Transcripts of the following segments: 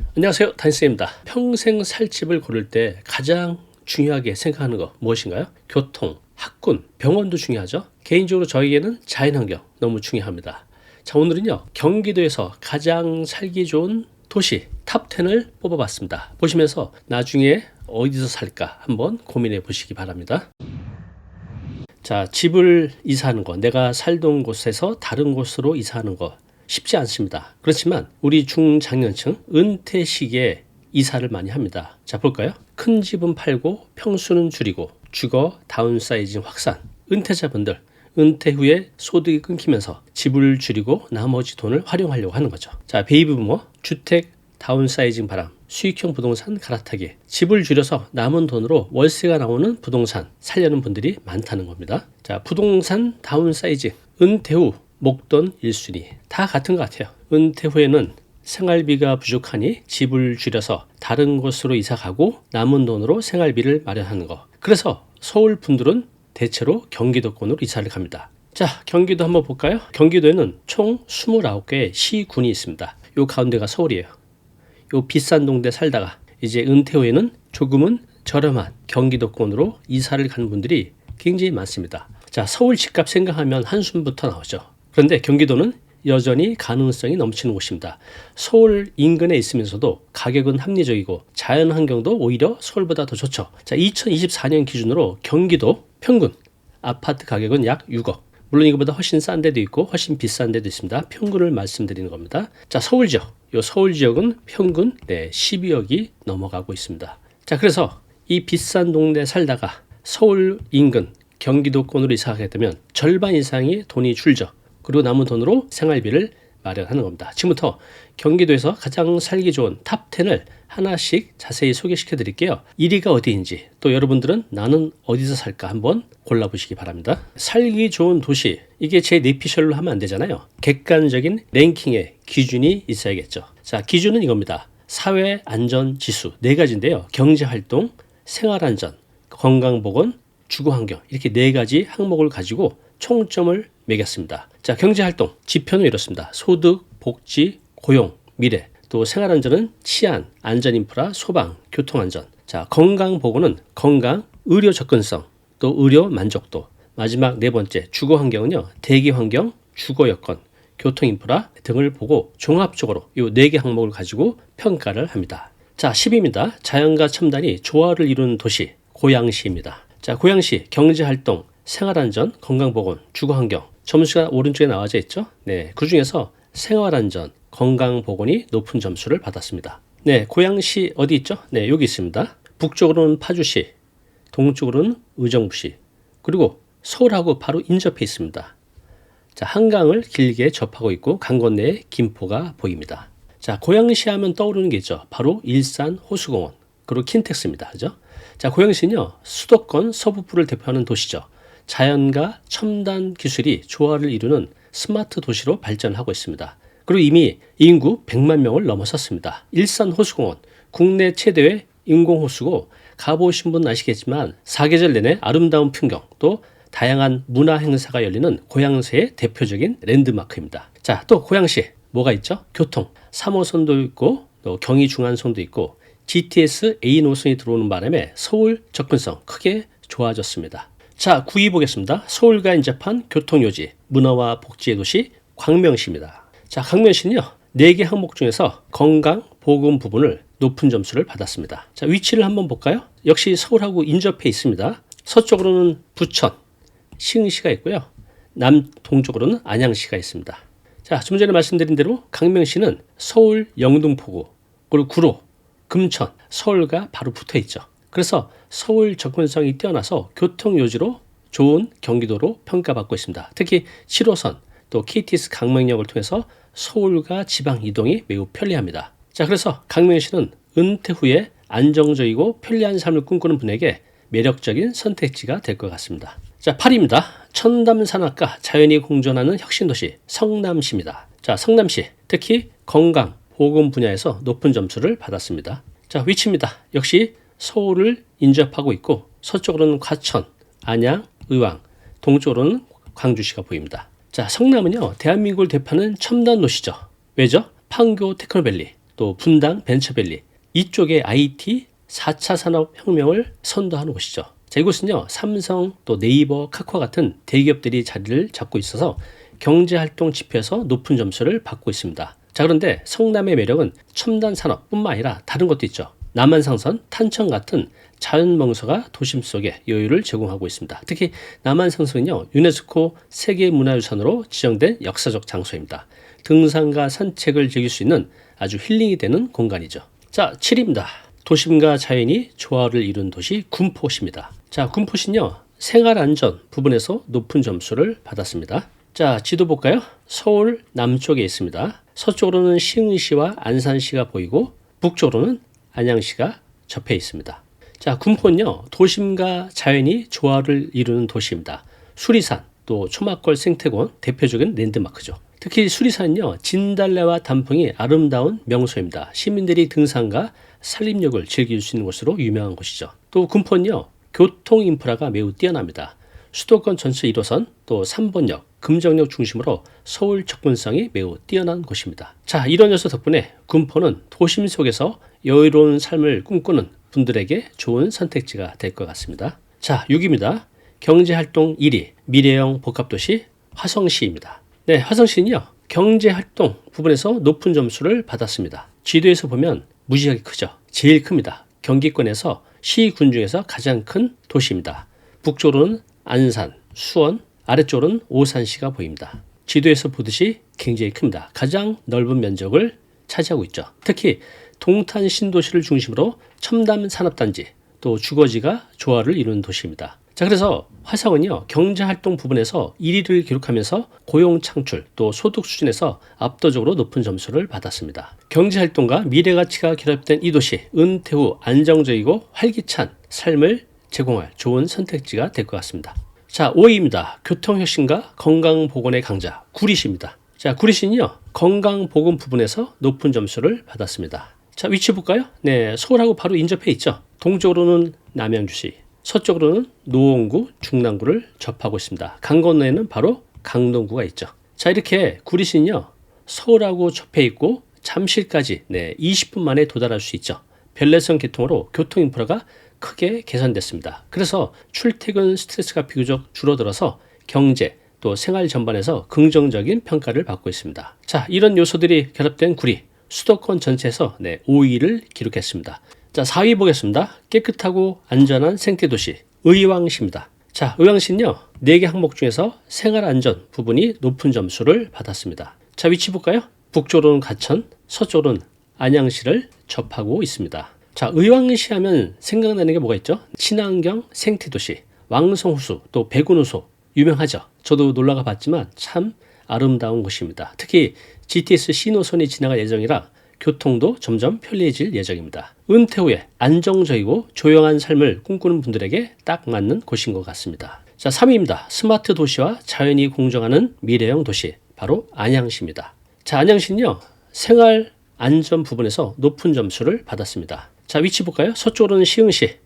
안녕하세요, 단쌤입니다. 평생 살 집을 고를 때 가장 중요하게 생각하는 거 무엇인가요? 교통, 학군, 병원도 중요하죠. 개인적으로 저에게는 자연환경 너무 중요합니다. 자, 오늘은요 경기도에서 가장 살기 좋은 도시 탑10을 뽑아봤습니다. 보시면서 나중에 어디서 살까 한번 고민해 보시기 바랍니다. 자, 집을 이사하는 거, 내가 살던 곳에서 다른 곳으로 이사하는 거 쉽지 않습니다. 그렇지만 우리 중장년층 은퇴 시기에 이사를 많이 합니다. 자, 볼까요? 큰 집은 팔고 평수는 줄이고 주거 다운사이징 확산. 은퇴자분들 은퇴 후에 소득이 끊기면서 집을 줄이고 나머지 돈을 활용하려고 하는 거죠. 자, 베이비부머 주택 다운사이징 바람, 수익형 부동산 갈아타기, 집을 줄여서 남은 돈으로 월세가 나오는 부동산 살려는 분들이 많다는 겁니다. 자, 부동산 다운사이징, 은퇴 후 목돈 1순위 다 같은 것 같아요. 은퇴 후에는 생활비가 부족하니 집을 줄여서 다른 곳으로 이사 가고 남은 돈으로 생활비를 마련하는 거. 그래서 서울 분들은 대체로 경기도권으로 이사를 갑니다. 자, 경기도 한번 볼까요? 경기도에는 총 29개의 시군이 있습니다. 요 가운데가 서울이에요. 요 비싼 동네 살다가 이제 은퇴 후에는 조금은 저렴한 경기도권으로 이사를 가는 분들이 굉장히 많습니다. 자, 서울 집값 생각하면 한숨부터 나오죠. 그런데 경기도는 여전히 가능성이 넘치는 곳입니다. 서울 인근에 있으면서도 가격은 합리적이고 자연환경도 오히려 서울보다 더 좋죠. 자, 2024년 기준으로 경기도 평균 아파트 가격은 약 6억. 물론 이거보다 훨씬 싼 데도 있고 훨씬 비싼 데도 있습니다. 평균을 말씀드리는 겁니다. 자, 서울 지역. 요 서울 지역은 평균 12억이 넘어가고 있습니다. 자, 그래서 이 비싼 동네 살다가 서울 인근 경기도권으로 이사하게 되면 절반 이상의 돈이 줄죠. 그리고 남은 돈으로 생활비를 마련하는 겁니다. 지금부터 경기도에서 가장 살기 좋은 탑10을 하나씩 자세히 소개시켜 드릴게요. 1위가 어디인지, 또 여러분들은 나는 어디서 살까 한번 골라보시기 바랍니다. 살기 좋은 도시, 이게 제 내피셜로 하면 안 되잖아요. 객관적인 랭킹의 기준이 있어야겠죠. 자, 기준은 이겁니다. 사회안전지수 4가지인데요. 경제활동, 생활안전, 건강보건, 주거환경, 이렇게 4가지 항목을 가지고 총점을 매겼습니다. 자, 경제활동 지표는 이렇습니다. 소득, 복지, 고용, 미래, 또 생활안전은 치안, 안전인프라, 소방, 교통안전. 자, 건강보건은 건강, 의료 접근성, 또 의료 만족도. 마지막 4번째 주거환경은요, 대기환경, 주거여건, 교통인프라 등을 보고 종합적으로 이 4개 항목을 가지고 평가를 합니다. 자, 10위입니다. 자연과 첨단이 조화를 이루는 도시 고양시입니다. 자, 고양시 경제활동, 생활안전, 건강보건, 주거환경 점수가 오른쪽에 나와져 있죠. 네, 그 중에서 생활안전, 건강보건이 높은 점수를 받았습니다. 네, 고양시 어디 있죠? 네, 여기 있습니다. 북쪽으로는 파주시, 동쪽으로는 의정부시, 그리고 서울하고 바로 인접해 있습니다. 자, 한강을 길게 접하고 있고 강 건너에 김포가 보입니다. 자, 고양시 하면 떠오르는 게 있죠. 바로 일산 호수공원, 그리고 킨텍스입니다. 그죠? 자, 고양시는요, 수도권 서북부를 대표하는 도시죠. 자연과 첨단 기술이 조화를 이루는 스마트 도시로 발전하고 있습니다. 그리고 이미 인구 100만 명을 넘어섰습니다. 일산 호수공원, 국내 최대의 인공호수고 가보신 분은 아시겠지만 사계절 내내 아름다운 풍경, 또 다양한 문화 행사가 열리는 고양시의 대표적인 랜드마크입니다. 자, 또 고양시 뭐가 있죠? 교통, 3호선도 있고 또 경의중앙선도 있고 GTS A 노선이 들어오는 바람에 서울 접근성 크게 좋아졌습니다. 자, 9위 보겠습니다. 서울과 인접한 교통요지, 문화와 복지의 도시 광명시입니다. 자, 광명시는요, 4개 항목 중에서 건강, 보건 부분을 높은 점수를 받았습니다. 자, 위치를 한번 볼까요? 역시 서울하고 인접해 있습니다. 서쪽으로는 부천, 시흥시가 있고요. 남동쪽으로는 안양시가 있습니다. 자, 좀 전에 말씀드린 대로 광명시는 서울 영등포구, 그리고 구로, 금천, 서울과 바로 붙어 있죠. 그래서 서울 접근성이 뛰어나서 교통요지로 좋은 경기도로 평가받고 있습니다. 특히 7호선 또 KTX 강명역을 통해서 서울과 지방 이동이 매우 편리합니다. 자, 그래서 광명시는 은퇴 후에 안정적이고 편리한 삶을 꿈꾸는 분에게 매력적인 선택지가 될 것 같습니다. 자, 8위입니다. 첨단산업과 자연이 공존하는 혁신도시 성남시입니다. 자, 성남시 특히 건강, 보건 분야에서 높은 점수를 받았습니다. 자, 위치입니다. 역시 서울을 인접하고 있고 서쪽으로는 과천, 안양, 의왕, 동쪽으로는 광주시가 보입니다. 자, 성남은요, 대한민국을 대표하는 첨단 도시죠. 왜죠? 판교 테크노밸리, 또 분당 벤처밸리, 이쪽에 IT 4차 산업혁명을 선도하는 곳이죠. 자, 이곳은요, 삼성, 또 네이버, 카카오 같은 대기업들이 자리를 잡고 있어서 경제활동 지표에서 높은 점수를 받고 있습니다. 자, 그런데 성남의 매력은 첨단 산업뿐만 아니라 다른 것도 있죠. 남한상선, 탄천 같은 자연명소가 도심 속에 여유를 제공하고 있습니다. 특히 남한상선은요, 유네스코 세계문화유산으로 지정된 역사적 장소입니다. 등산과 산책을 즐길 수 있는 아주 힐링이 되는 공간이죠. 자, 7위입니다. 도심과 자연이 조화를 이룬 도시 군포시입니다. 자, 군포시는요, 생활안전 부분에서 높은 점수를 받았습니다. 자, 지도 볼까요? 서울 남쪽에 있습니다. 서쪽으로는 시흥시와 안산시가 보이고 북쪽으로는 안양시가 접해 있습니다. 자, 군포는요, 도심과 자연이 조화를 이루는 도시입니다. 수리산, 또 초막걸 생태공원 대표적인 랜드마크죠. 특히 수리산은요, 진달래와 단풍이 아름다운 명소입니다. 시민들이 등산과 산림욕을 즐길 수 있는 곳으로 유명한 곳이죠. 또 군포는요, 교통 인프라가 매우 뛰어납니다. 수도권 전체 1호선, 또 3번역, 금정역 중심으로 서울 접근성이 매우 뛰어난 곳입니다. 자, 이런 요소 덕분에 군포는 도심 속에서 여유로운 삶을 꿈꾸는 분들에게 좋은 선택지가 될 것 같습니다. 자, 6위입니다. 경제활동 1위, 미래형 복합도시 화성시입니다. 네, 화성시는요, 경제활동 부분에서 높은 점수를 받았습니다. 지도에서 보면 무지하게 크죠. 제일 큽니다. 경기권에서 시군 중에서 가장 큰 도시입니다. 북쪽으로는 안산, 수원, 아래쪽으로는 오산시가 보입니다. 지도에서 보듯이 굉장히 큽니다. 가장 넓은 면적을 차지하고 있죠. 특히 동탄 신도시를 중심으로 첨단 산업단지, 또 주거지가 조화를 이루는 도시입니다. 자, 그래서 화성은요, 경제활동 부분에서 1위를 기록하면서 고용 창출, 또 소득 수준에서 압도적으로 높은 점수를 받았습니다. 경제활동과 미래가치가 결합된 이 도시, 은퇴 후 안정적이고 활기찬 삶을 제공할 좋은 선택지가 될 것 같습니다. 자, 5위입니다. 교통혁신과 건강보건의 강자, 구리시입니다. 자, 구리시는요, 건강보건 부분에서 높은 점수를 받았습니다. 자, 위치 볼까요? 네, 서울하고 바로 인접해 있죠. 동쪽으로는 남양주시, 서쪽으로는 노원구, 중랑구를 접하고 있습니다. 강 건너에는 바로 강동구가 있죠. 자, 이렇게 구리시는요, 서울하고 접해 있고 잠실까지 20분 만에 도달할 수 있죠. 별내선 개통으로 교통 인프라가 크게 개선됐습니다. 그래서 출퇴근 스트레스가 비교적 줄어들어서 경제 또 생활 전반에서 긍정적인 평가를 받고 있습니다. 자, 이런 요소들이 결합된 구리, 수도권 전체에서 5위를 기록했습니다. 자, 4위 보겠습니다. 깨끗하고 안전한 생태도시 의왕시입니다. 자, 의왕시는요, 4개 항목 중에서 생활안전 부분이 높은 점수를 받았습니다. 자, 위치 볼까요? 북쪽으로는 가천, 서쪽으로는 안양시를 접하고 있습니다. 자, 의왕시 하면 생각나는 게 뭐가 있죠? 친환경 생태도시, 왕성호수, 또 백운호수 유명하죠. 저도 놀러가 봤지만 참 아름다운 곳입니다. 특히 GTX C노선이 지나갈 예정이라 교통도 점점 편리해질 예정입니다. 은퇴 후에 안정적이고 조용한 삶을 꿈꾸는 분들에게 딱 맞는 곳인 것 같습니다. 자, 3위입니다. 스마트 도시와 자연이 공존하는 미래형 도시, 바로 안양시입니다. 자, 안양시는요, 생활 안전 부분에서 높은 점수를 받았습니다. 자, 위치 볼까요? 서쪽으로는 시흥시,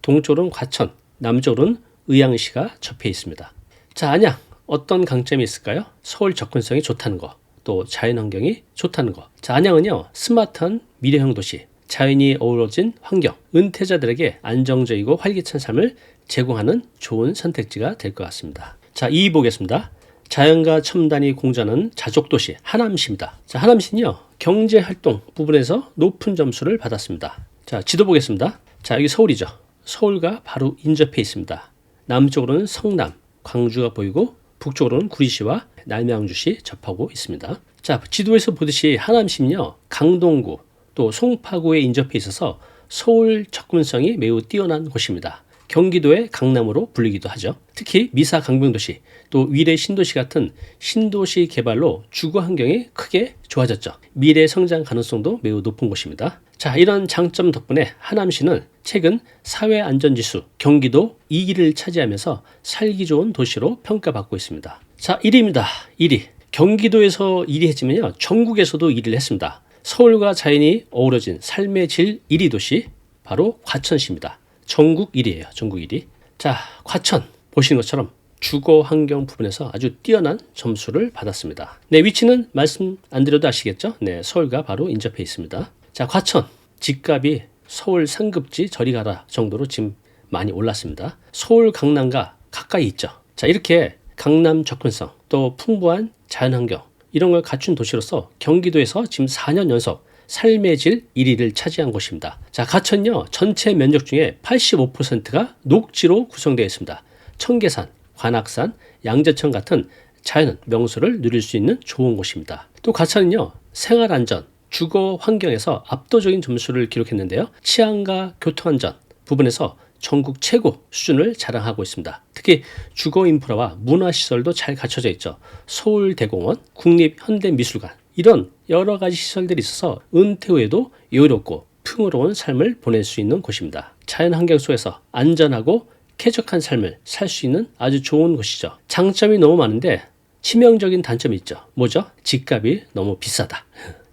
동쪽으로는 과천, 남쪽으로는 의왕시가 접해 있습니다. 자, 안양 어떤 강점이 있을까요? 서울 접근성이 좋다는 거, 또 자연환경이 좋다는 거. 자, 안양은요, 스마트한 미래형 도시, 자연이 어우러진 환경, 은퇴자들에게 안정적이고 활기찬 삶을 제공하는 좋은 선택지가 될 것 같습니다. 자, 2위 보겠습니다. 자연과 첨단이 공존하는 자족도시 하남시입니다. 자, 하남시는요, 경제활동 부분에서 높은 점수를 받았습니다. 자, 지도 보겠습니다. 자, 여기 서울이죠. 서울과 바로 인접해 있습니다. 남쪽으로는 성남, 광주가 보이고 북쪽으로는 구리시와 남양주시 접하고 있습니다. 자, 지도에서 보듯이 하남시는요, 강동구, 또 송파구에 인접해 있어서 서울 접근성이 매우 뛰어난 곳입니다. 경기도의 강남으로 불리기도 하죠. 특히 미사 강병도시, 또 위례 신도시 같은 신도시 개발로 주거 환경이 크게 좋아졌죠. 미래 성장 가능성도 매우 높은 곳입니다. 자, 이런 장점 덕분에 하남시는 최근 사회안전지수 경기도 2위를 차지하면서 살기 좋은 도시로 평가받고 있습니다. 자, 1위입니다. 1위. 경기도에서 1위 했지만요, 전국에서도 1위를 했습니다. 서울과 자연이 어우러진 삶의 질 1위 도시, 바로 과천시입니다. 전국 1위예요. 전국 1위. 자, 과천 보시는 것처럼 주거 환경 부분에서 아주 뛰어난 점수를 받았습니다. 네, 위치는 말씀 안 드려도 아시겠죠? 네, 서울과 바로 인접해 있습니다. 자, 과천. 집값이 서울 상급지 저리 가라 정도로 지금 많이 올랐습니다. 서울 강남과 가까이 있죠. 자, 이렇게 강남 접근성 또 풍부한 자연환경 이런 걸 갖춘 도시로서 경기도에서 지금 4년 연속 삶의 질 1위를 차지한 곳입니다. 자, 가천요 전체 면적 중에 85%가 녹지로 구성되어 있습니다. 청계산, 관악산, 양재천 같은 자연 명소를 누릴 수 있는 좋은 곳입니다. 또 가천은요 생활안전, 주거 환경에서 압도적인 점수를 기록했는데요. 치안과 교통안전 부분에서 전국 최고 수준을 자랑하고 있습니다. 특히 주거 인프라와 문화시설도 잘 갖춰져 있죠. 서울대공원, 국립현대미술관 이런 여러 가지 시설들이 있어서 은퇴 후에도 여유롭고 풍요로운 삶을 보낼 수 있는 곳입니다. 자연환경 속에서 안전하고 쾌적한 삶을 살 수 있는 아주 좋은 곳이죠. 장점이 너무 많은데 치명적인 단점이 있죠. 뭐죠? 집값이 너무 비싸다.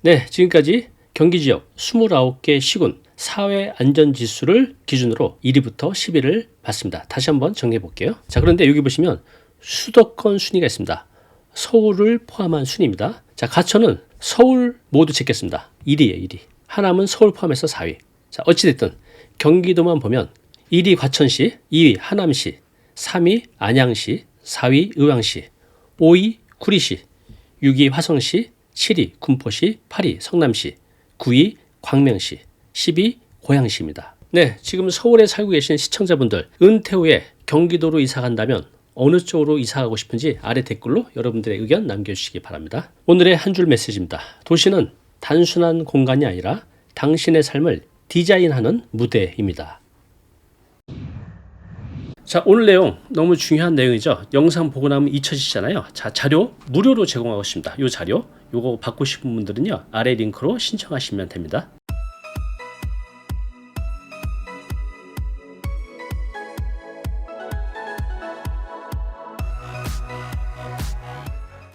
네, 지금까지 경기 지역 29개 시군 사회안전지수를 기준으로 1위부터 10위를 봤습니다. 다시 한번 정리해 볼게요. 자, 그런데 여기 보시면 수도권 순위가 있습니다. 서울을 포함한 순위입니다. 자, 가천은 서울 모두 제꼈습니다. 1위예요, 1위. 하남은 서울 포함해서 4위. 자, 어찌됐든 경기도만 보면 1위 과천시, 2위 하남시, 3위 안양시, 4위 의왕시, 5위 구리시, 6위 화성시, 7위 군포시, 8위 성남시, 9위 광명시, 10위 고양시입니다. 네, 지금 서울에 살고 계신 시청자분들 은퇴 후에 경기도로 이사 간다면 어느 쪽으로 이사가고 싶은지 아래 댓글로 여러분들의 의견 남겨주시기 바랍니다. 오늘의 한 줄 메시지입니다. 도시는 단순한 공간이 아니라 당신의 삶을 디자인하는 무대입니다. 자, 오늘 내용 너무 중요한 내용이죠. 영상 보고 나면 잊혀지잖아요. 자, 자료 무료로 제공하고 있습니다. 이 자료 요거 받고 싶은 분들은요 아래 링크로 신청하시면 됩니다.